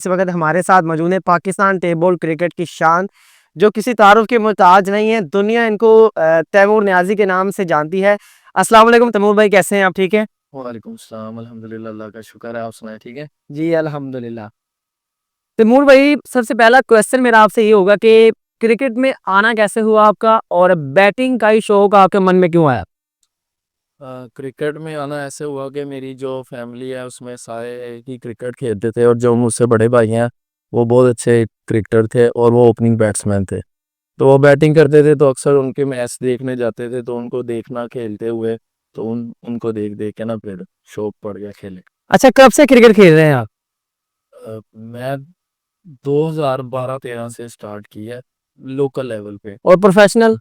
इस वक्त हमारे साथ मौजूद है पाकिस्तान टेबल क्रिकेट की शान, जो किसी तारुफ के मोहताज नहीं है। दुनिया इनको तैमूर नियाजी के नाम से जानती है। अस्सलाम वालेकुम तैमूर भाई, कैसे हैं आप? ठीक है वालेकुम सलाम, अल्हम्दुलिल्लाह, अल्लाह का शुक्र है। आप सुनाए, ठीक है? जी, अल्हम्दुलिल्लाह। तैमूर भाई, सबसे पहला क्वेश्चन मेरा आपसे ये होगा कि क्रिकेट में आना कैसे हुआ आपका, और बैटिंग का ही शौक आपके मन में क्यों आया? क्रिकेट में आना ऐसे हुआ कि मेरी जो फैमिली है उसमें सारे ही क्रिकेट खेलते थे, और जो मुझसे बड़े भाई हैं वो बहुत अच्छे क्रिकेटर थे और वो ओपनिंग बैट्समैन थे। तो वो बैटिंग करते थे तो अक्सर उनके मैच देखने जाते थे, तो उनको देखना खेलते हुए, तो उनको देख देख के ना फिर शौक पड़ गया खेले। अच्छा, कब से क्रिकेट खेल रहे हैं आप? मैं 2012-13 से स्टार्ट किया लोकल लेवल पे। और प्रोफेशनल?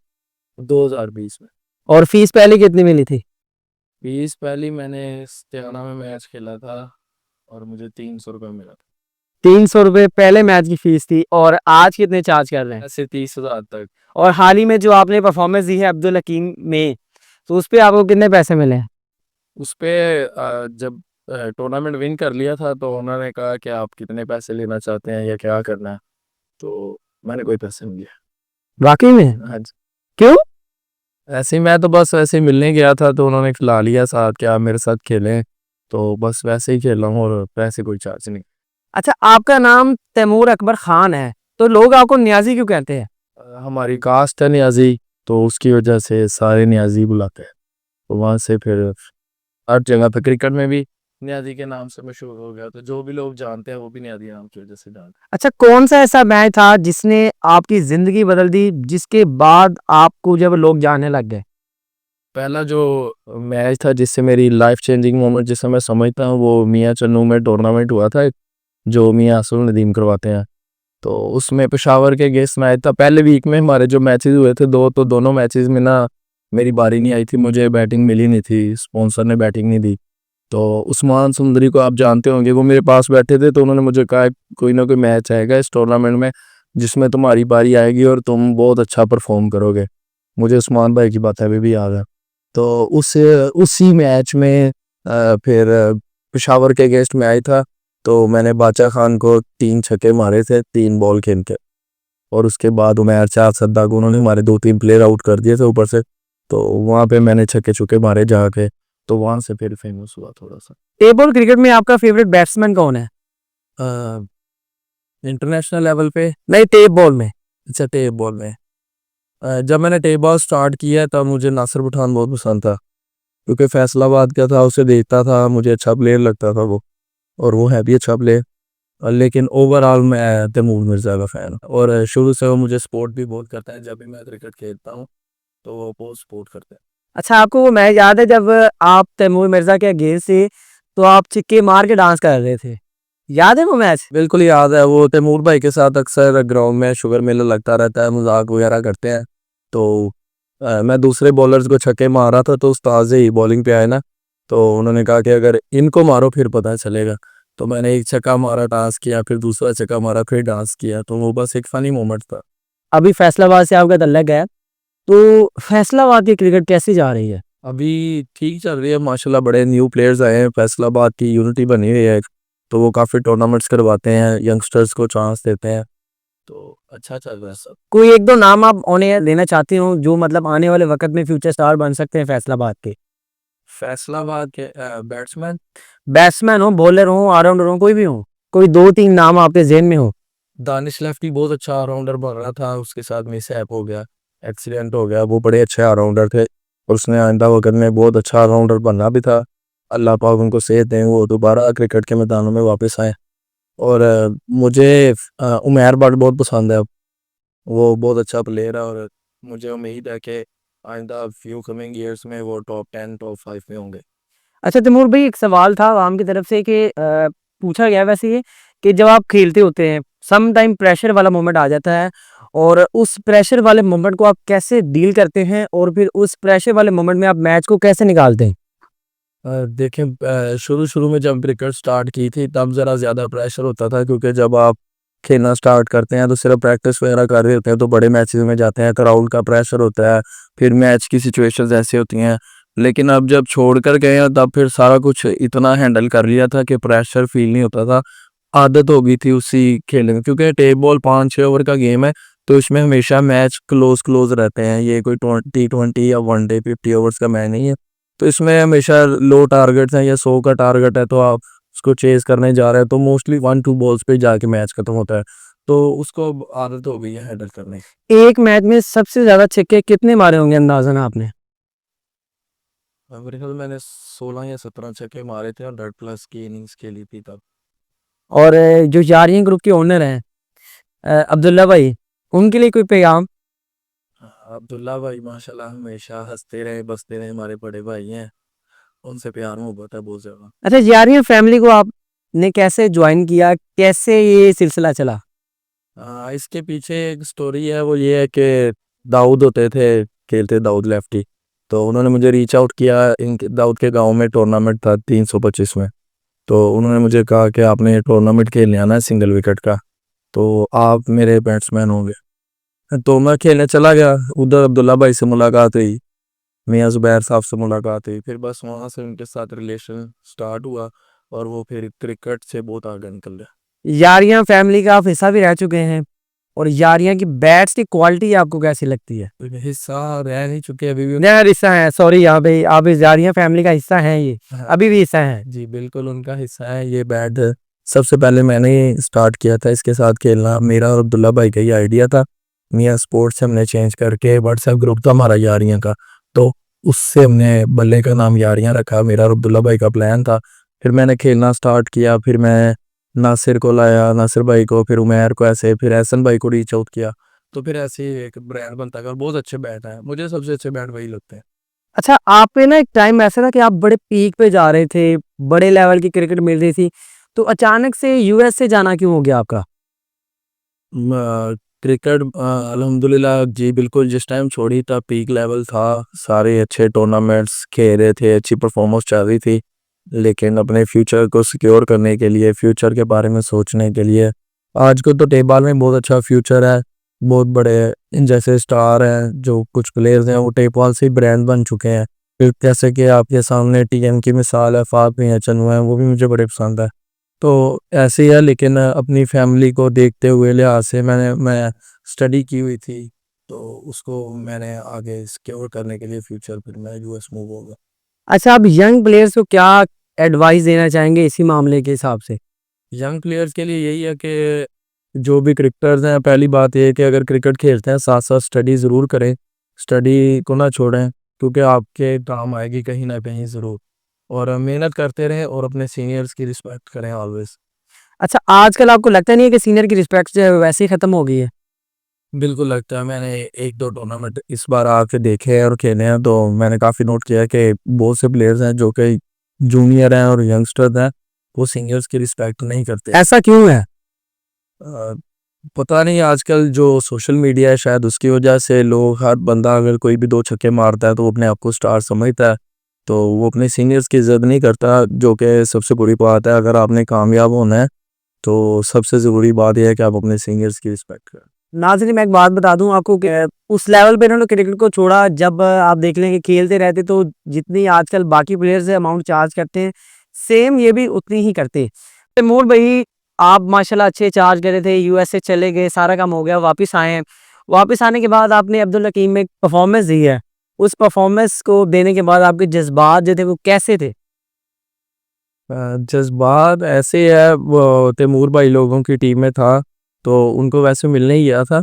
2020 में। और फीस पहले कितनी मिली थी? फीस पहली मैंने तेलंगाना में मैच खेला था और मुझे 300 रुपये मिला था। 300 रुपये पहले मैच की फीस थी, और आज कितने चार्ज कर रहे हैं? ऐसे 30,000 तक। और हाल ही में जो आपने परफॉर्मेंस दी है अब्दुल हकीम में, तो उस पे आपको कितने पैसे मिले हैं? उस पे जब टूर्नामेंट विन कर लिया था तो उन्होंने कहा कि आप कितने पैसे लेना चाहते हैं या क्या करना है, तो मैंने कोई पैसे नहीं लिया। वाकई में? हाँ जी। क्यों? ऐसे ही मैं तो बस ऐसे ही मिलने गया था तो उन्होंने खिला लिया साथ, क्या मेरे साथ खेलें, तो बस वैसे ही खेल रहा हूँ और पैसे कोई चार्ज नहीं। अच्छा, आपका नाम तैमूर अकबर खान है, तो लोग आपको नियाजी क्यों कहते हैं? हमारी कास्ट है नियाजी, तो उसकी वजह से सारे नियाजी बुलाते हैं, तो वहाँ से फिर हर जगह पे क्रिकेट में भी नियाजी के नाम से मशहूर हो गया, तो जो भी लोग जानते हैं वो भी नियाजी नाम की वजह से जानते हैं। अच्छा, कौन सा ऐसा मैच था जिसने आपकी जिंदगी बदल दी, जिसके बाद आपको जब लोग जानने लग गए? पहला जो मैच था जिससे मेरी लाइफ चेंजिंग मोमेंट जिसे मैं समझता हूँ, वो मियाँ चन्नू में टूर्नामेंट हुआ था, जो मियाँ असुल नदीम करवाते हैं। तो उसमें पेशावर के अगेंस्ट मैच था। पहले वीक में हमारे जो मैचेस हुए थे दो, तो दोनों मैचेस में ना मेरी बारी नहीं आई थी, मुझे बैटिंग मिली नहीं थी, स्पॉन्सर ने बैटिंग नहीं दी। तो उस्मान सुंदरी को आप जानते होंगे, वो मेरे पास बैठे थे, तो उन्होंने मुझे कहा कोई ना कोई मैच आएगा इस टूर्नामेंट में जिसमें तुम्हारी बारी आएगी और तुम बहुत अच्छा परफॉर्म करोगे। मुझे उस्मान भाई की बात अभी भी याद है। तो उसी मैच में फिर पेशावर के अगेंस्ट में आई था, तो मैंने बादशाह खान को 3 छक्के मारे थे 3 बॉल खेल के, और उसके बाद उमैर चार सद्दा को उन्होंने हमारे 2-3 प्लेयर आउट कर दिए थे ऊपर से। तो वहाँ पे मैंने छक्के चुके मारे जाके, तो वहाँ से फिर फेमस हुआ थोड़ा सा। टेबल क्रिकेट में आपका फेवरेट बैट्समैन कौन है? इंटरनेशनल लेवल पे? नहीं, टेप बॉल में। अच्छा, टेप बॉल में। जब मैंने टेप बॉल स्टार्ट किया तब मुझे नासिर पठान बहुत पसंद था, क्योंकि फैसलाबाद का था, उसे देखता था, मुझे अच्छा प्लेयर लगता था वो, और वो है भी अच्छा प्लेयर। लेकिन ओवरऑल मैं तैमूर मिर्ज़ा का फ़ैन हूँ, और शुरू से वो मुझे सपोर्ट भी बहुत करता है। जब भी मैं क्रिकेट खेलता हूँ तो वो बहुत सपोर्ट करते हैं। अच्छा, आपको वो मैच याद है जब आप तैमूर मिर्जा के अगेंस्ट से, तो आप चिक्के मार के डांस कर रहे थे? याद है वो मैच? बिल्कुल याद है, वो तैमूर भाई के साथ अक्सर ग्राउंड में शुगर मेला लगता रहता है, मजाक वगैरह करते हैं। तो मैं दूसरे बॉलर्स को छक्के मार रहा था, तो उस्ताद ही बॉलिंग पे आए ना, तो उन्होंने कहा कि अगर इनको मारो फिर पता चलेगा। तो मैंने एक छक्का मारा, डांस किया, फिर दूसरा छक्का मारा, फिर डांस किया, तो वो बस एक फ़नी मोमेंट था। अभी फैसलाबाद से आपका तल्लक है, तो फैसलाबाद की क्रिकेट कैसी जा रही है? अभी ठीक चल रही है माशाल्लाह, बड़े न्यू प्लेयर्स आए हैं, फैसलाबाद की यूनिटी बनी हुई है, तो वो काफ़ी टूर्नामेंट्स करवाते हैं, यंगस्टर्स को चांस देते हैं, तो अच्छा चल रहा है सब। कोई एक दो नाम आप ऑन एयर लेना चाहते हो, जो मतलब आने वाले वक्त में फ्यूचर स्टार बन सकते हैं फैसलाबाद के? फैसलाबाद के बैट्समैन? बैट्समैन हो, बॉलर हो, ऑलराउंडर हो, कोई भी हो, कोई दो तीन नाम आपके जेहन में हो? दानिश लेफ्टी बहुत अच्छा ऑलराउंडर बन रहा था, उसके साथ मिसहैप हो गया, एक्सीडेंट हो गया। वो बड़े अच्छे ऑलराउंडर थे और उसने आइंदा वक्त में बहुत अच्छा ऑलराउंडर बनना भी था। अल्लाह पाक उनको सेहत दें, वो दोबारा क्रिकेट के मैदानों में वापस आए। और मुझे उमैर बट बहुत पसंद है, वो बहुत अच्छा प्लेयर है, और मुझे उम्मीद है कि आइंदा फ्यू कमिंग ईयर्स में वो टॉप 10 टॉप 5 में होंगे। अच्छा तैमूर भाई, एक सवाल था आवाम की तरफ से कि पूछा गया वैसे ये, कि जब आप खेलते होते हैं सम टाइम प्रेशर वाला मोमेंट आ जाता है, और उस प्रेशर वाले मोमेंट को आप कैसे डील करते हैं, और फिर उस प्रेशर वाले मोमेंट में आप मैच को कैसे निकालते हैं? देखें, शुरू-शुरू में जब क्रिकेट स्टार्ट की थी तब ज़रा ज़्यादा प्रेशर होता था, क्योंकि जब आप खेलना स्टार्ट करते हैं तो सिर्फ प्रैक्टिस वगैरह कर रहे होते हैं, तो बड़े मैचेस में जाते हैं, क्राउड का प्रेशर होता है, फिर मैच की सिचुएशंस ऐसी होती हैं। लेकिन अब जब छोड़ कर गए हैं तब फिर सारा कुछ इतना हैंडल कर लिया था कि प्रेशर फील नहीं होता था। आदत हो गई थी उसी खेलने में, क्योंकि टेप बॉल 5-6 ओवर का गेम है, तो इसमें हमेशा मैच क्लोज रहते हैं। ये कोई T20 या वनडे 50 ओवर्स का मैच नहीं है, तो इसमें हमेशा लो टारगेट्स हैं या 100 का टारगेट है तो आप उसको चेज करने जा रहे हैं, तो मोस्टली 1-2 बॉल्स पे जाके मैच खत्म होता है, तो उसको अब आदत हो गई है हैंडल करने की। एक मैच में सबसे ज्यादा छक्के कितने मारे होंगे अंदाजन आपने? मेरे ख्याल मैंने 16 या 17 छक्के मारे थे और 100+ की इनिंग्स खेली थी तब। और जो यारियां ग्रुप के ओनर हैं अब्दुल्ला भाई, उनके लिए कोई पैगाम? अब्दुल्ला भाई माशाल्लाह हमेशा हंसते रहे बसते रहे, हमारे बड़े भाई हैं, उनसे प्यार मोहब्बत है बहुत ज़्यादा। अच्छा, यारियां फैमिली को आपने कैसे ज्वाइन किया, कैसे ये सिलसिला चला? इसके पीछे एक स्टोरी है, वो ये है कि दाऊद होते थे, खेलते दाऊद लेफ्टी, तो उन्होंने मुझे रीच आउट किया। इनके दाऊद के गांव में टूर्नामेंट था 325 में, तो उन्होंने मुझे कहा कि आपने ये टूर्नामेंट खेलने आना है सिंगल विकेट का, तो आप मेरे बैट्समैन होंगे। तो मैं खेलने चला गया, उधर अब्दुल्ला भाई से मुलाकात हुई, मियाँ ज़ुबैर साहब से मुलाकात हुई, फिर बस वहाँ से उनके साथ रिलेशन स्टार्ट हुआ और वो फिर क्रिकेट से बहुत आगे निकल गया। यारियां फैमिली का आप हिस्सा भी रह चुके हैं, और यारियां की बैट्स की क्वालिटी आपको कैसी लगती है? हिस्सा रह नहीं चुके अभी भी। नया हिस्सा है, सॉरी, यहाँ पे आप इस यारियां फैमिली का हिस्सा हैं, ये हाँ, अभी भी हिस्सा है। जी बिल्कुल उनका हिस्सा है ये बैट। सबसे पहले मैंने स्टार्ट किया था इसके साथ खेलना, मेरा और अब्दुल्ला भाई का ही आइडिया था। मियाँ स्पोर्ट्स से हमने चेंज करके व्हाट्सएप ग्रुप था हमारा यारियां का, तो उससे हमने बल्ले का नाम यारियां रखा, मेरा और अब्दुल्ला भाई का प्लान था। फिर मैंने खेलना स्टार्ट किया, फिर मैं नासिर को लाया, नासिर भाई को, फिर उमैर को, ऐसे फिर एहसन भाई को रीच आउट किया, तो फिर ऐसे ही एक ब्रांड बनता गया और बहुत अच्छे बैट हैं, मुझे सबसे अच्छे बैट वही लगते हैं। अच्छा, आप पे ना एक टाइम ऐसा था कि आप बड़े पीक पे जा रहे थे, बड़े लेवल की क्रिकेट मिल रही थी, तो अचानक से यूएस से जाना क्यों हो गया आपका? क्रिकेट अल्हम्दुलिल्लाह जी बिल्कुल जिस टाइम छोड़ी था पीक लेवल था, सारे अच्छे टूर्नामेंट्स खेल रहे थे, अच्छी परफॉर्मेंस चल रही थी, लेकिन अपने फ्यूचर को सिक्योर करने के लिए, फ्यूचर के बारे में सोचने के लिए, आज को तो टेबल में बहुत अच्छा फ्यूचर है, बहुत बड़े जैसे स्टार हैं, जो कुछ प्लेयर्स हैं वो टेपवाल से ब्रांड बन चुके हैं। फिर जैसे कि आपके सामने टीएम की मिसाल है, फात मियां चन्नू है, वो भी मुझे बड़े पसंद है। तो ऐसे ही है, लेकिन अपनी फैमिली को देखते हुए लिहाज से मैं स्टडी की हुई थी, तो उसको मैंने आगे सिक्योर करने के लिए फ्यूचर फिर मैं यूएस मूव होगा। अच्छा, आप यंग प्लेयर्स को क्या एडवाइस देना चाहेंगे इसी मामले के हिसाब से? यंग प्लेयर्स के लिए यही है कि जो भी क्रिकेटर्स हैं, पहली बात ये है कि अगर क्रिकेट खेलते हैं साथ साथ स्टडी ज़रूर करें, स्टडी को ना छोड़ें, क्योंकि आपके काम आएगी कहीं ना कहीं ज़रूर, और मेहनत करते रहें और अपने सीनियर्स की रिस्पेक्ट करें ऑलवेज। अच्छा, आजकल आपको लगता नहीं है कि सीनियर की रिस्पेक्ट जो है वैसे ही खत्म हो गई है? बिल्कुल लगता है, मैंने 1-2 टूर्नामेंट इस बार आके देखे हैं और खेले हैं, तो मैंने काफ़ी नोट किया है कि बहुत से प्लेयर्स हैं जो कि जूनियर हैं और यंगस्टर हैं, वो सीनियर्स की रिस्पेक्ट नहीं करते। ऐसा क्यों है? अ, पता नहीं, आजकल जो सोशल मीडिया है शायद उसकी वजह से लोग, हर बंदा अगर कोई भी 2 छक्के मारता है तो वो अपने आप को स्टार समझता है, तो वो अपने सीनियर्स की इज़्ज़त नहीं करता, जो कि सबसे बुरी बात है। अगर आपने कामयाब होना है तो सबसे ज़रूरी बात यह है कि आप अपने सीनियर्स की रिस्पेक्ट करें। नाज़रीन, मैं एक बात बता दूं आपको कि उस लेवल पे इन्होंने क्रिकेट को छोड़ा, जब आप देख लेंगे खेलते रहते तो जितनी आजकल बाकी प्लेयर्स अमाउंट चार्ज करते हैं, सेम ये भी उतनी ही करते। तैमूर भाई, आप माशाल्लाह अच्छे चार्ज कर रहे थे, यूएस से चले गए, सारा काम हो गया, वापस आए हैं। वापस आने के बाद आपने अब्दुल हकीम में परफॉर्मेंस दी है, उस परफॉर्मेंस को देने के बाद आपके जज्बात जो थे वो कैसे थे? जज़्बात ऐसे है, वो तैमूर भाई लोगों की टीम में था, तो उनको वैसे मिलने ही गया था,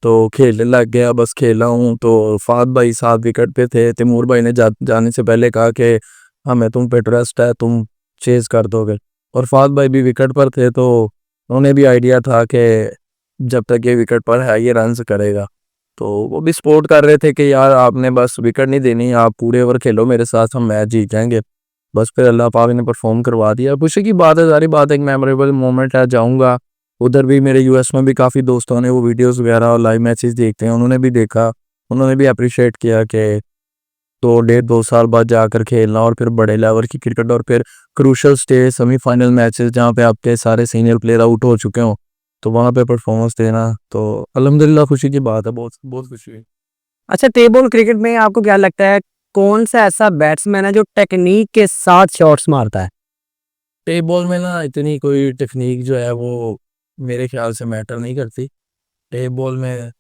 तो खेलने लग गया, बस खेला हूँ। तो फ़ाद भाई 7 विकेट पे थे, तैमूर भाई ने जाने से पहले कहा कि हमें तुम पे ट्रस्ट है, तुम चेज़ कर दोगे, और फ़ाद भाई भी विकेट पर थे, तो उन्हें भी आइडिया था कि जब तक ये विकेट पर है ये रन्स करेगा, तो वो भी सपोर्ट कर रहे थे कि यार आपने बस विकेट नहीं देनी, आप पूरे ओवर खेलो मेरे साथ, हम मैच जीत जाएंगे। बस फिर अल्लाह पाक ने परफॉर्म करवा दिया। खुशी की बात है, सारी बात, एक मेमोरेबल मोमेंट है। जाऊँगा उधर भी, मेरे यूएस में भी काफ़ी दोस्तों ने वो वीडियोस वगैरह और लाइव मैचेस देखते हैं, उन्होंने भी देखा, उन्होंने भी अप्रिशिएट किया कि तो 1.5-2 साल बाद जाकर खेलना और फिर बड़े लेवल की क्रिकेट और फिर क्रूशल स्टेज सेमीफाइनल मैचेस जहाँ पे आपके सारे सीनियर प्लेयर आउट हो चुके हों, तो वहाँ पे परफॉर्मेंस देना, तो अल्हम्दुलिल्लाह खुशी की बात है, बहुत बहुत खुशी हुई। अच्छा, टेबल क्रिकेट में आपको क्या लगता है कौन सा ऐसा बैट्समैन है जो टेक्निक के साथ शॉट्स मारता है? टेप बॉल में ना इतनी कोई टेक्निक जो है वो मेरे ख्याल से मैटर नहीं करती। टेप बॉल में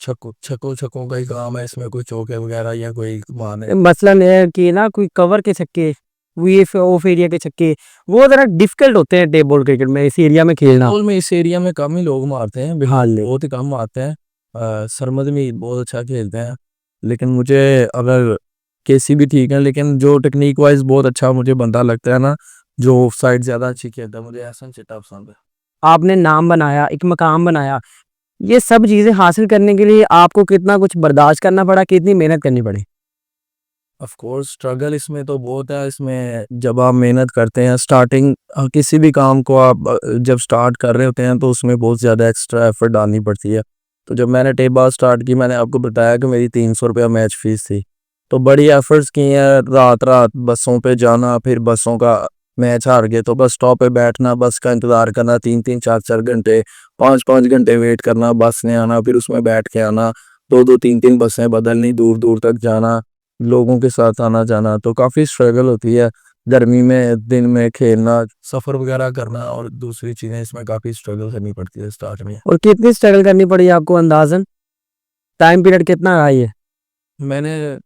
छक्कों छक्कों का ही काम है, इसमें कोई चौके वगैरह या कोई माने। मसलन है कि ना कोई कवर के छक्के, वी ऑफ एरिया के छक्के, वो जरा डिफिकल्ट होते हैं टेप बॉल क्रिकेट में इस एरिया में खेलना। बॉल में इस एरिया में कम ही लोग मारते हैं, हाँ ले बहुत ही कम मारते हैं। सरमद भी बहुत अच्छा खेलते हैं, लेकिन मुझे अगर केसी भी ठीक है, लेकिन जो टेक्निक वाइज बहुत अच्छा मुझे बंदा लगता है ना, जो ऑफ साइड ज़्यादा अच्छी खेलता है, मुझे एहसन चिट्टा पसंद है। आपने नाम बनाया, एक मकाम बनाया, ये सब चीजें हासिल करने के लिए आपको कितना कुछ बर्दाश्त करना पड़ा, कितनी मेहनत करनी पड़ी? ऑफ कोर्स स्ट्रगल इसमें तो बहुत है। इसमें जब आप मेहनत करते हैं स्टार्टिंग, किसी भी काम को आप जब स्टार्ट कर रहे होते हैं तो उसमें बहुत ज़्यादा एक्स्ट्रा एफर्ट डालनी पड़ती है। तो जब मैंने टेप बॉल स्टार्ट की, मैंने आपको बताया कि मेरी 300 रुपया मैच फीस थी। तो बड़ी एफर्ट्स की हैं, रात रात बसों पे जाना, फिर बसों का मैच हार गए तो बस स्टॉप पे बैठना, बस का इंतज़ार करना 3-3 4-4 घंटे, 5-5 घंटे वेट करना, बस ने आना, फिर उसमें बैठ के आना, 2-2 3-3 बसें बदलनी, दूर दूर तक जाना, लोगों के साथ आना जाना, तो काफ़ी स्ट्रगल होती है। गर्मी में दिन में खेलना, सफ़र वगैरह करना और दूसरी चीज़ें, इसमें काफ़ी स्ट्रगल करनी पड़ती है स्टार्ट में। और कितनी स्ट्रगल करनी पड़ी आपको अंदाजन? टाइम पीरियड कितना रहा ये? मैंने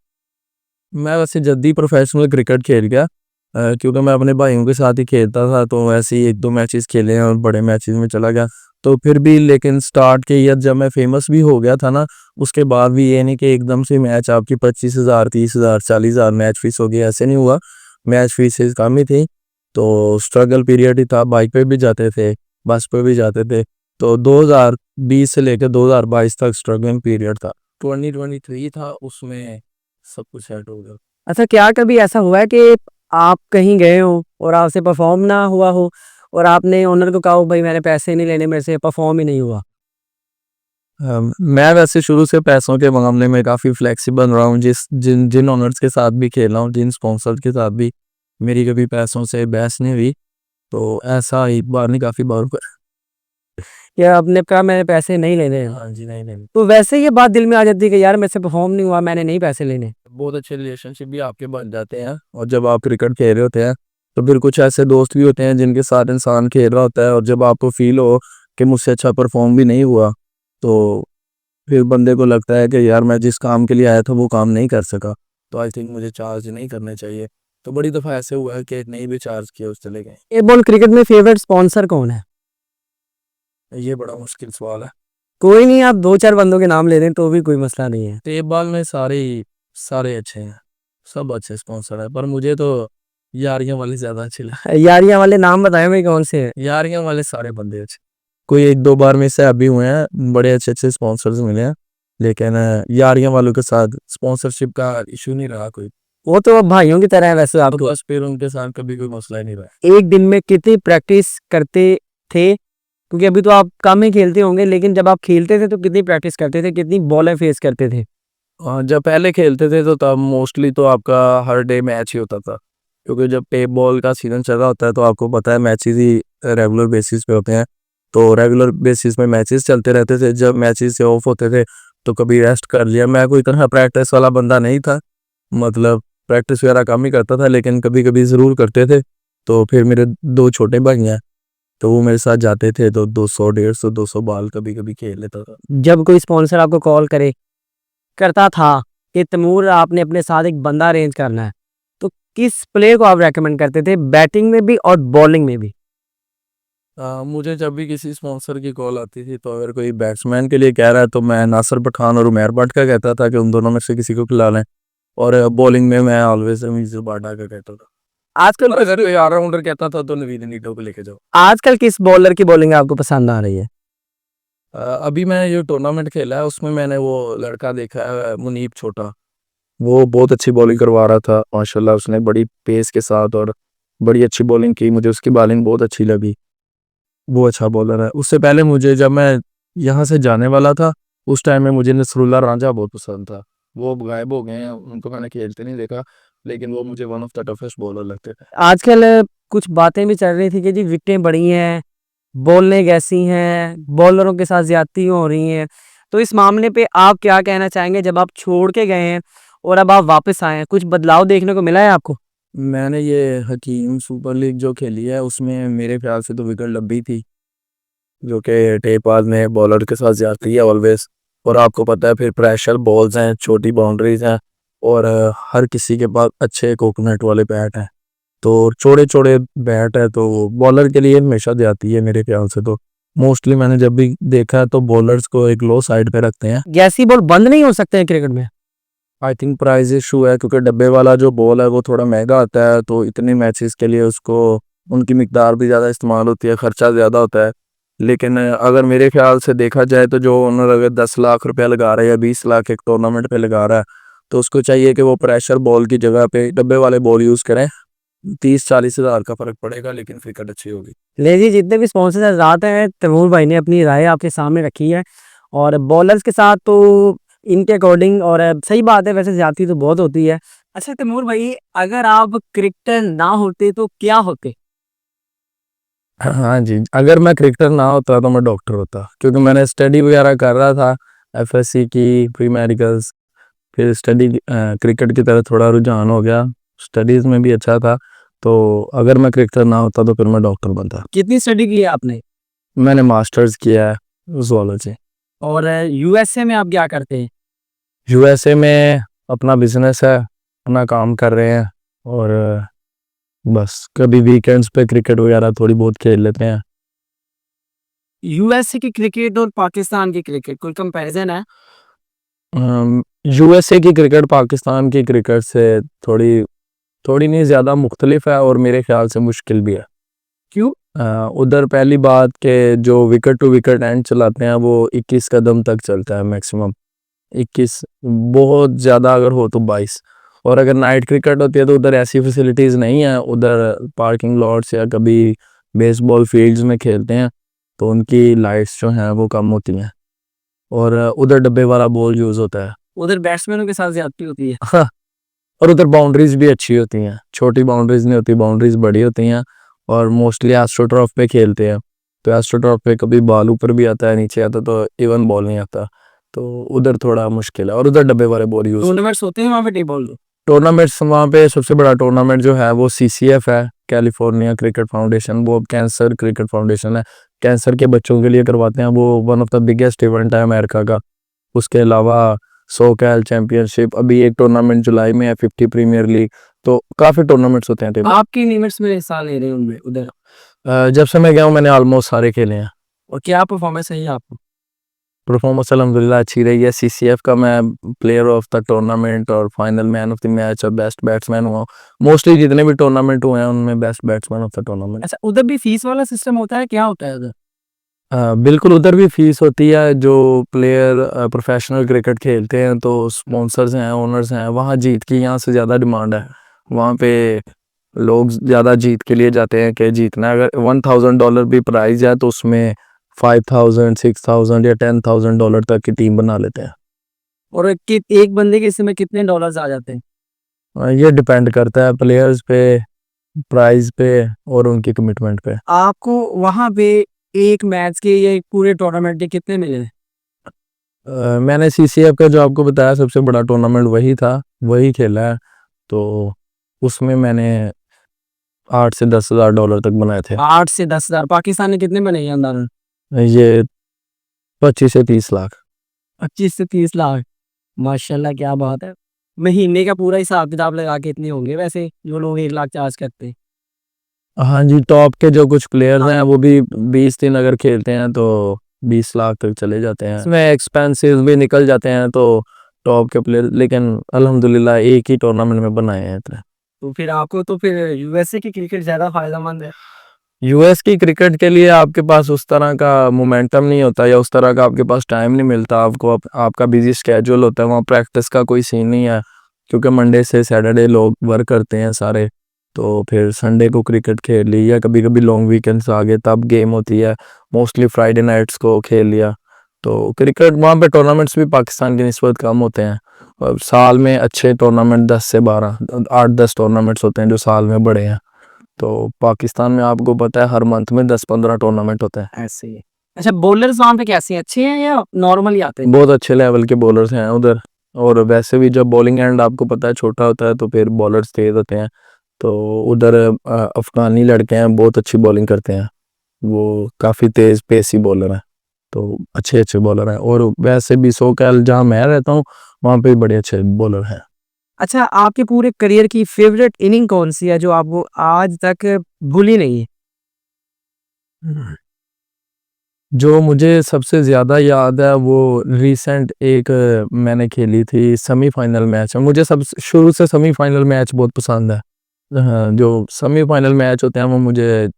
मैं वैसे जल्दी प्रोफेशनल क्रिकेट खेल गया, क्योंकि मैं अपने भाइयों के साथ ही खेलता था, तो ऐसे ही 1-2 मैचेस खेले हैं और बड़े मैचेस में चला गया। तो फिर भी लेकिन स्टार्ट के ईयर जब मैं फेमस भी हो गया था ना, उसके बाद भी ये नहीं कि एकदम से मैच आपकी 25,000 30,000 40,000 मैच फीस हो गई, ऐसे नहीं हुआ। मैच फीसेस कम ही थी, तो स्ट्रगल पीरियड ही था। बाइक पे भी जाते थे, बस पे भी जाते थे। तो 2020 से लेकर 2022 तक स्ट्रगलिंग पीरियड था। 2023 था, उसमें सब कुछ सेट हो गया। अच्छा, क्या कभी ऐसा हुआ है कि आप कहीं गए हो और आपसे परफॉर्म ना हुआ हो और आपने ओनर को कहा हो भाई मैंने पैसे नहीं लेने, मेरे से परफॉर्म ही नहीं हुआ? मैं वैसे शुरू से पैसों के मामले में काफ़ी फ्लेक्सिबल रहा हूँ, जिन जिन ओनर्स के साथ भी खेला हूँ, जिन स्पॉन्सर के साथ भी मेरी कभी पैसों से बहस नहीं हुई। तो ऐसा एक बार नहीं, काफ़ी बार हुआ। या आपने कहा मैंने पैसे नहीं लेने हैं, हाँ जी, नहीं नहीं, तो वैसे ये बात दिल में आ जाती है कि यार मेरे से परफॉर्म नहीं हुआ, मैंने नहीं पैसे लेने? बहुत अच्छे रिलेशनशिप भी आपके बन जाते हैं, और जब आप क्रिकेट खेल रहे होते हैं तो फिर कुछ ऐसे दोस्त भी होते हैं जिनके साथ इंसान खेल रहा होता है, और जब आपको फील हो कि मुझसे अच्छा परफॉर्म भी नहीं हुआ, तो फिर बंदे को लगता है कि यार मैं जिस काम के लिए आया था वो काम नहीं कर सका, तो आई थिंक मुझे चार्ज नहीं करने चाहिए। तो बड़ी दफ़ा ऐसे हुआ है कि नहीं भी चार्ज किया उस चले गए। ये बॉल क्रिकेट में फेवरेट स्पॉन्सर कौन है? ये बड़ा मुश्किल सवाल है। कोई नहीं, आप 2-4 बंदों के नाम ले दें तो भी कोई मसला नहीं है। टेबल में सारे अच्छे हैं, सब अच्छे स्पॉन्सर है, पर मुझे तो यारियां वाले ज़्यादा अच्छे लगे। यारियां वाले नाम बताए भाई कौन से हैं? यारियां वाले सारे बंदे अच्छे, कोई 1-2 बार में से अभी हुए हैं, बड़े अच्छे स्पॉन्सर्स मिले हैं, लेकिन यारियां वालों के साथ स्पॉन्सरशिप का इशू नहीं रहा कोई। वो तो अब भाइयों की तरह है वैसे तो आपको। बस फिर उनके साथ कभी कोई मसला ही नहीं रहा। एक दिन में कितनी प्रैक्टिस करते थे? क्योंकि अभी तो आप कम ही खेलते होंगे, लेकिन जब आप खेलते थे तो कितनी प्रैक्टिस करते थे, कितनी बॉलें फेस करते थे? जब पहले खेलते थे तो तब मोस्टली तो आपका हर डे मैच ही होता था, क्योंकि जब टेप बॉल का सीज़न चल रहा होता है तो आपको पता है मैचेस ही रेगुलर बेसिस पे होते हैं। तो रेगुलर बेसिस पे मैचेस चलते रहते थे, जब मैचेस से ऑफ होते थे तो कभी रेस्ट कर लिया। मैं कोई इतना प्रैक्टिस वाला बंदा नहीं था, मतलब प्रैक्टिस वगैरह कम ही करता था, लेकिन कभी कभी ज़रूर करते थे। तो फिर मेरे 2 छोटे भाई हैं, तो वो मेरे साथ जाते थे, तो 200 150 200 बॉल कभी कभी खेल लेता था। जब कोई स्पॉन्सर आपको कॉल करता था कि तैमूर आपने अपने साथ एक बंदा अरेंज करना है, तो किस प्लेयर को आप रेकमेंड करते थे, बैटिंग में भी और बॉलिंग में भी? मुझे जब भी किसी स्पॉन्सर की कॉल आती थी, तो अगर कोई बैट्समैन के लिए कह रहा है तो मैं नासिर पठान और उमैर भट्ट का कहता था कि उन दोनों में से किसी को खिला लें, और बॉलिंग में मैं ऑलवेज रमीज बाटा का कहता था। आजकल और अगर कोई ऑलराउंडर कहता था तो नवीद नीटो को लेके जाओ। आजकल किस बॉलर की बॉलिंग आपको पसंद आ रही है? अभी मैं ये टूर्नामेंट खेला है, उसमें मैंने वो लड़का देखा है मुनीब छोटा, वो बहुत अच्छी बॉलिंग करवा रहा था माशाल्लाह, उसने बड़ी पेस के साथ और बड़ी अच्छी बॉलिंग की, मुझे उसकी बॉलिंग बहुत अच्छी लगी। वो अच्छा बॉलर है। उससे पहले मुझे, जब मैं यहाँ से जाने वाला था, उस टाइम में मुझे नसरुल्ला रांझा बहुत पसंद था। वो अब गायब हो गए हैं, उनको मैंने खेलते नहीं देखा, लेकिन वो मुझे one of the toughest bowler लगते थे। आजकल कुछ बातें भी चल रही थी कि जी विकेटें बढ़ी हैं, बॉलें कैसी हैं, बॉलरों के साथ ज्यादती हो रही हैं, तो इस मामले पे आप क्या कहना चाहेंगे? जब आप छोड़ के गए हैं और अब आप वापस आए हैं, कुछ बदलाव देखने को मिला है आपको? मैंने ये हकीम सुपर लीग जो खेली है उसमें मेरे ख्याल से तो विकेट लंबी थी, जो कि टेपबाज में बॉलर के साथ जाती है ऑलवेज। और आपको पता है फिर प्रेशर बॉल्स हैं, छोटी बाउंड्रीज हैं, और हर किसी के पास अच्छे कोकोनट वाले बैट हैं, तो चौड़े चौड़े बैट है, तो बॉलर के लिए हमेशा जाती है मेरे ख्याल से। तो मोस्टली मैंने जब भी देखा है तो बॉलर्स को एक लो साइड पे रखते हैं। गैसी बॉल बंद नहीं हो सकते हैं क्रिकेट में? आई थिंक प्राइस इशू है, क्योंकि डब्बे वाला जो बॉल है वो थोड़ा महंगा आता है, तो इतने मैचेस के लिए उसको उनकी मिकदार भी ज़्यादा इस्तेमाल होती है, खर्चा ज़्यादा होता है। लेकिन अगर मेरे ख्याल से देखा जाए तो जो ओनर अगर 10 लाख रुपया लगा रहा है या 20 लाख एक टूर्नामेंट पे लगा रहा है, तो उसको चाहिए कि वो प्रेशर बॉल की जगह पे डब्बे वाले बॉल यूज़ करें। 30-40 हज़ार का फ़र्क पड़ेगा, लेकिन क्रिकेट अच्छी होगी। ले जी, जितने भी स्पॉन्सर्स हजरात हैं, तैमूर भाई ने अपनी राय आपके सामने रखी है। और बॉलर्स के साथ तो इनके अकॉर्डिंग, और सही बात है, वैसे ज्यादती तो बहुत होती है। अच्छा तैमूर भाई, अगर आप क्रिकेटर ना होते तो क्या होते? हाँ जी, अगर मैं क्रिकेटर ना होता तो मैं डॉक्टर होता, क्योंकि मैंने स्टडी वगैरह कर रहा था, एफएससी की, प्री मेडिकल्स, फिर स्टडी क्रिकेट की तरफ थोड़ा रुझान हो गया, स्टडीज़ में भी अच्छा था। तो अगर मैं क्रिकेटर ना होता तो फिर मैं डॉक्टर बनता। कितनी स्टडी की है आपने? मैंने मास्टर्स किया है ज़ूलॉजी। और यूएसए में आप क्या करते हैं? यूएसए में अपना बिजनेस है, अपना काम कर रहे हैं, और बस कभी वीकेंड्स पे क्रिकेट वगैरह थोड़ी बहुत खेल लेते हैं। यूएसए की क्रिकेट और पाकिस्तान की क्रिकेट कोई कंपैरिजन है? यूएसए की क्रिकेट पाकिस्तान की क्रिकेट से थोड़ी थोड़ी नहीं ज़्यादा मुख्तलिफ है, और मेरे ख्याल से मुश्किल भी है। क्यों? उधर पहली बात के जो विकेट टू विकेट एंड चलाते हैं वो 21 कदम तक चलता है मैक्सिमम, 21, बहुत ज़्यादा अगर हो तो 22। और अगर नाइट क्रिकेट होती है तो उधर ऐसी फैसिलिटीज़ नहीं है, उधर पार्किंग लॉट्स या कभी बेसबॉल फील्ड्स में खेलते हैं, तो उनकी लाइट्स जो हैं वो कम होती हैं, और उधर डब्बे वाला बॉल यूज़ होता है। उधर बैट्समैनों के साथ ज्यादती होती है? हाँ, और उधर बाउंड्रीज भी अच्छी होती हैं, छोटी बाउंड्रीज नहीं होती, बाउंड्रीज बड़ी होती हैं। और मोस्टली एस्ट्रोटर्फ पे खेलते हैं, तो एस्ट्रोटर्फ पे कभी बॉल ऊपर भी आता है, नीचे आता तो इवन बॉल नहीं आता, तो उधर थोड़ा मुश्किल है, और उधर डब्बे वाले बॉल यूज़। टूर्नामेंट्स होते हैं वहाँ पे टेबल? टूर्नामेंट्स वहाँ पे सबसे बड़ा टूर्नामेंट जो है वो सीसीएफ है, कैलिफोर्निया क्रिकेट फाउंडेशन, वो कैंसर क्रिकेट फाउंडेशन है, कैंसर के बच्चों के लिए करवाते हैं, वो one of the biggest event है अमेरिका का। उसके अलावा सोकैल चैंपियनशिप, अभी एक टूर्नामेंट जुलाई में है, 50 प्रीमियर लीग, तो काफ़ी टूर्नामेंट्स होते हैं। आपके इवेंट्स में हिस्सा ले रहे हैं उनमें उधर? जब से मैं गया हूँ मैंने ऑलमोस्ट सारे खेले हैं। और क्या परफॉर्मेंस है आपको? परफॉर्मेंस अल्हम्दुलिल्लाह अच्छी रही है। सीसीएफ का मैं प्लेयर ऑफ द टूर्नामेंट और final man of the match और बेस्ट बैट्समैन हुआ। मोस्टली जितने भी टूर्नामेंट हुए हैं उनमें best batsman of the tournament. अच्छा, उधर भी फीस वाला सिस्टम होता है, क्या होता है उधर? बिल्कुल, उधर भी फीस होती है। जो प्लेयर प्रोफेशनल क्रिकेट खेलते हैं तो स्पॉन्सर्स हैं, ओनर्स हैं, वहाँ जीत की यहाँ से ज़्यादा डिमांड है। वहाँ पे लोग ज़्यादा जीत के लिए जाते हैं कि जीतना है। अगर $1000 भी प्राइज़ है तो उसमें 5000, 6000 या $10,000 तक की टीम बना लेते हैं। और एक बंदे के इसमें कितने डॉलर्स आ जाते हैं? ये डिपेंड करता है प्लेयर्स पे, प्राइज़ पे और उनकी कमिटमेंट पे। आपको वहाँ पे एक मैच के या एक पूरे टूर्नामेंट के कितने मिले? मैंने सीसीएफ का जो आपको बताया सबसे बड़ा टूर्नामेंट वही था, वही खेला है, तो उसमें मैंने $8 से $10,000 तक बनाए थे। 8 से 10 हजार। पाकिस्तान ने कितने बने ये अंदाजन? ये 25 से 30 लाख। 25 से 30 लाख। माशाल्लाह, क्या बात है। महीने का पूरा हिसाब किताब लगा के इतने होंगे वैसे, जो लोग 1 लाख चार्ज करते हैं। हाँ जी, टॉप के जो कुछ प्लेयर्स हैं वो भी 20 दिन अगर खेलते हैं तो 20 लाख तक चले जाते हैं। इसमें एक्सपेंसेस भी निकल जाते हैं, तो टॉप के प्लेयर, लेकिन अल्हम्दुलिल्लाह एक ही टूर्नामेंट में बनाए हैं इतने। तो फिर आपको तो फिर यूएसए की क्रिकेट ज्यादा फायदेमंद है? यूएस की क्रिकेट के लिए आपके पास उस तरह का मोमेंटम नहीं होता, या उस तरह का आपके पास टाइम नहीं मिलता आपको, आपका बिजी स्केड्यूल होता है, वहाँ प्रैक्टिस का कोई सीन नहीं है, क्योंकि मंडे से सैटरडे लोग वर्क करते हैं सारे, तो फिर संडे को क्रिकेट खेल ली, या कभी कभी लॉन्ग वीकेंड्स आ गए तब गेम होती है, मोस्टली फ्राइडे नाइट्स को खेल लिया। तो क्रिकेट वहाँ पे टूर्नामेंट्स भी पाकिस्तान की निस्बत कम होते हैं, और साल में अच्छे टूर्नामेंट 10 से 12, 8-10 टूर्नामेंट्स होते हैं जो साल में बड़े हैं। तो पाकिस्तान में आपको पता है हर मंथ में 10-15 टूर्नामेंट होते हैं। ऐसे ही। अच्छा, बॉलर्स वहाँ पे कैसे हैं, अच्छे हैं या नॉर्मल ही आते हैं? बहुत अच्छे लेवल के बॉलर्स हैं उधर, और वैसे भी जब बॉलिंग एंड आपको पता है छोटा होता है तो फिर बॉलर्स तेज होते हैं, तो उधर अफ़गानी लड़के हैं, बहुत अच्छी बॉलिंग करते हैं। वो काफ़ी तेज़ पेसी बॉलर हैं, तो अच्छे बॉलर हैं। और वैसे भी सोकैल जहाँ मैं रहता हूँ, वहाँ पे बड़े अच्छे बॉलर हैं। अच्छा, आपके पूरे करियर की फ़ेवरेट इनिंग कौन-सी है जो आपको आज तक भूली नहीं है? जो मुझे सबसे ज़्यादा याद है वो रिसेंट एक मैंने खेली थी सेमीफ़ाइनल मैच में। मुझे सब शुरू से सेमीफ़ाइनल मैच बहुत पसंद है। हाँ, जो सेमीफ़ाइनल मैच होते हैं वो मुझे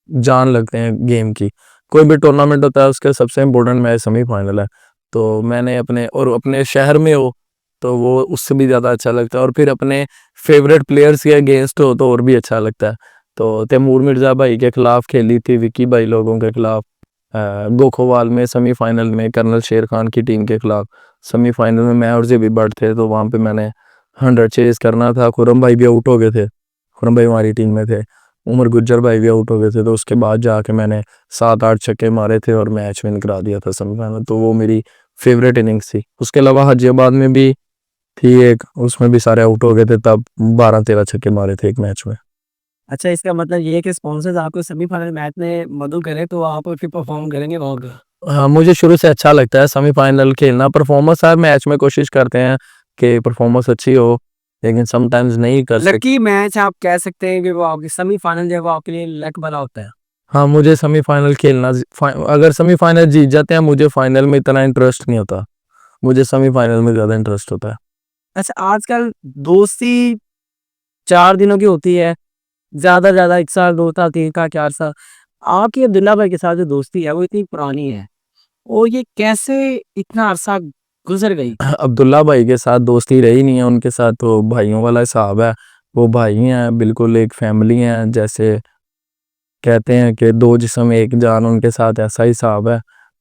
जान लगते हैं गेम की। कोई भी टूर्नामेंट होता है उसका सबसे इम्पोर्टेंट मैच सेमीफ़ाइनल है। तो मैंने अपने शहर में हो तो वो उससे भी ज़्यादा अच्छा लगता है, और फिर अपने फ़ेवरेट प्लेयर्स के अगेंस्ट हो तो और भी अच्छा लगता है। तो तैमूर मिर्ज़ा भाई के खिलाफ खेली थी, विक्की भाई लोगों के खिलाफ, गोखोवाल में सेमीफ़ाइनल में कर्नल शेर खान की टीम के खिलाफ। सेमीफ़ाइनल में मैं और ज़ेबी भट्ट थे, तो वहाँ पे मैंने 100 चेज़ करना था। खुर्रम भाई भी आउट हो गए थे, खुर्रम भाई हमारी टीम में थे। उमर गुज्जर भाई भी आउट हो गए थे, तो उसके बाद जाके मैंने 7-8 छक्के मारे थे और मैच विन करा दिया था सेमीफ़ाइनल। तो वो मेरी फ़ेवरेट इनिंग्स थी। उसके अलावा हाजियाबाद में भी थी एक, उसमें भी सारे आउट हो गए थे, तब 12-13 छक्के मारे थे एक मैच में। अच्छा, इसका मतलब ये है कि स्पॉन्सर्स आपको सेमीफ़ाइनल मैच में मदऊ करें तो आप फिर परफ़ॉर्म करेंगे वहाँ पे। हाँ, मुझे शुरू से अच्छा लगता है सेमीफ़ाइनल खेलना। परफ़ॉर्मेंस हर मैच में कोशिश करते हैं कि परफ़ॉर्मेंस अच्छी हो, लेकिन समटाइम्स नहीं कर सकते। लकी मैच आप कह सकते हैं कि वो आपकी सेमीफ़ाइनल जो है वो आपके लिए लक भरा होता है। हाँ, मुझे सेमीफ़ाइनल खेलना अगर सेमीफ़ाइनल जीत जाते हैं, मुझे फाइनल में इतना इंटरेस्ट नहीं होता। मुझे सेमीफ़ाइनल में ज़्यादा इंटरेस्ट होता है। अच्छा, आजकल दोस्ती 4 दिनों की होती है, ज़्यादा से ज़्यादा 1 साल, 2 साल, 3 साल, 4 साल। आपकी अब्दुल्ला भाई के साथ जो दोस्ती है वो इतनी पुरानी है और ये कैसे इतना अरसा गुज़र गई? अब्दुल्ला भाई के साथ दोस्ती रही नहीं है, उनके साथ तो भाइयों वाला हिसाब है। वो भाई हैं, बिल्कुल एक फैमिली हैं। जैसे कहते हैं कि 2 जिस्म एक जान, उनके साथ ऐसा हिसाब है।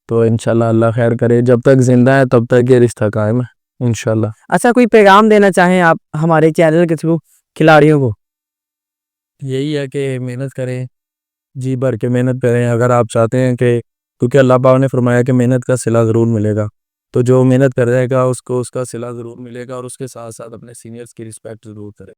तो इंशाल्लाह अल्लाह खैर करे, जब तक ज़िंदा है तब तक ये रिश्ता कायम है, इंशाल्लाह। अच्छा, कोई पैगाम देना चाहें आप हमारे चैनल के थ्रू खिलाड़ियों को? यही है कि मेहनत करें, जी भर के मेहनत करें। अगर आप चाहते हैं कि, क्योंकि अल्लाह पाक ने फरमाया कि मेहनत का सिला ज़रूर मिलेगा, तो जो मेहनत करेगा उसको उसका सिला ज़रूर मिलेगा, और उसके साथ-साथ अपने सीनियर्स की रिस्पेक्ट ज़रूर करें।